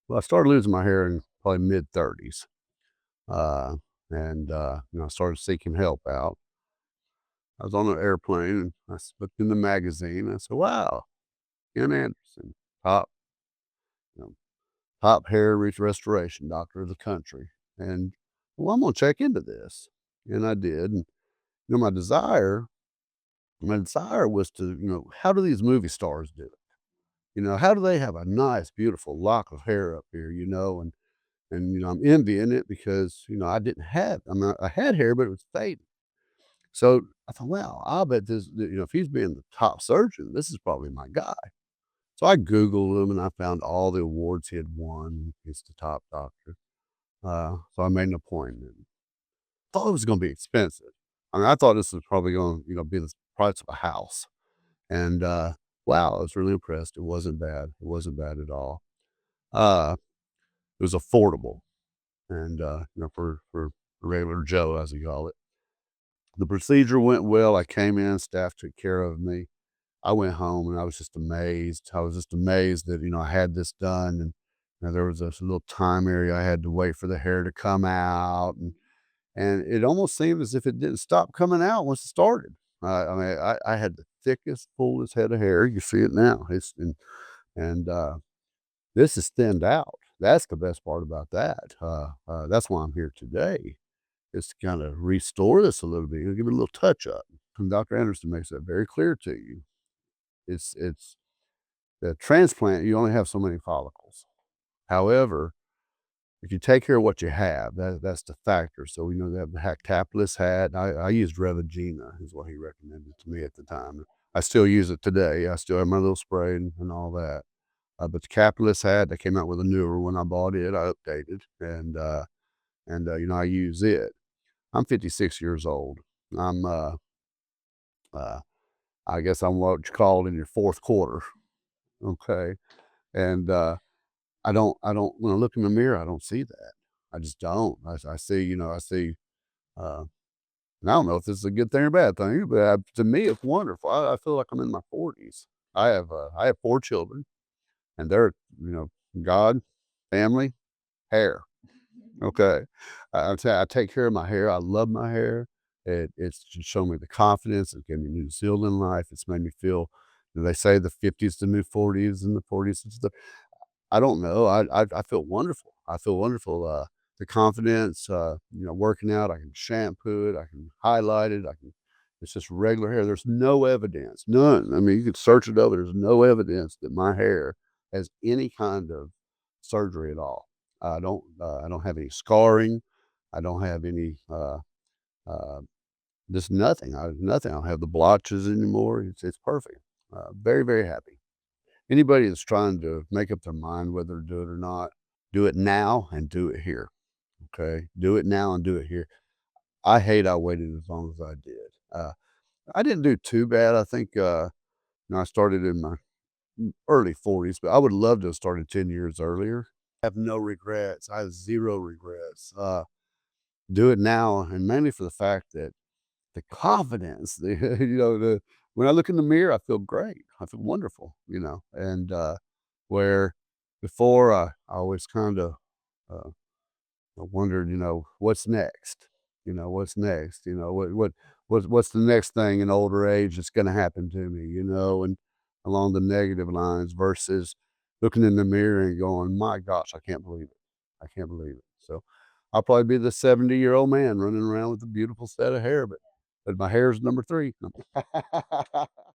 Well, I started losing my hair in probably mid-30s, and, I started seeking help out. I was on an airplane, and looked in the magazine, and I said, "Wow, Ken Anderson, top, you know, top hair restoration doctor of the country, and, well, I'm gonna check into this." And I did, and, my desire was to, how do these movie stars do it? How do they have a nice, beautiful lock of hair up here, and, I'm envying it because, I didn't have I had hair, but it was fading. So I thought, "Wow, I'll bet if he's being the top surgeon, this is probably my guy." So I Googled him and I found all the awards he had won. He's the top doctor. So I made an appointment. Thought it was gonna be expensive. I thought this was probably gonna, be the price of a house. And, wow, I was really impressed. It wasn't bad. It wasn't bad at all. Uh, it was affordable and, for regular Joe, as we call it. The procedure went well. I came in, staff took care of me. I went home and I was just amazed. I was just amazed that, I had this done and, there was this little time area I had to wait for the hair to come out and it almost seemed as if it didn't stop coming out once it started. I had the thickest, fullest head of hair. You see it now. And this is thinned out. That's the best part about that. That's why I'm here today is to kind of restore this a little bit, give it a little touch up. And Dr. Anderson makes that very clear to you. It's the transplant, you only have so many follicles. However, if you take care of what you have, that's the factor. So we know that Capillus had, I used Revogena is what he recommended to me at the time. I still use it today. I still have my little spray and all that. But the Capillus had, they came out with a newer one. I bought it, I updated, and I use it. I'm 56 years old. I'm, uh, I guess I'm what you call it in your fourth quarter. Okay. And, I don't when I look in the mirror, I don't see that. I just don't. I see, uh, and I don't know if this is a good thing or bad thing, but, to me, it's wonderful. I feel like I'm in my 40s. I have 4 children, and they're, you know, God, family, hair, okay? I take care of my hair. I love my hair. It's just shown me the confidence. It gave me new zeal in life. It's made me feel they say the 50s the new 40s and the 40s is the I don't know. I feel wonderful. I feel wonderful. The confidence, working out, I can shampoo it, I can highlight it, I can it's just regular hair. There's no evidence, none. I mean, you could search it over. There's no evidence that my hair has any kind of surgery at all. I don't have any scarring. I don't have any, uh, just nothing. Nothing. I don't have the blotches anymore. It's perfect. Very, very happy. Anybody that's trying to make up their mind whether to do it or not, do it now and do it here, okay? Do it now and do it here. I hate I waited as long as I did. I didn't do too bad. I think, I started in my early 40s, but I would love to have started 10 years earlier. I have no regrets. I have 0 regrets. Do it now, and mainly for the fact that the confidence, the when I look in the mirror, I feel great. I feel wonderful, and, where before I always kinda, uh, I wondered, what's next? What's next? What's the next thing in older age that's gonna happen to me, and along the negative lines versus looking in the mirror and going, "My gosh, I can't believe it. I can't believe it." So, I'll probably be the 70-year-old man running around with a beautiful set of hair, but my hair's number 3.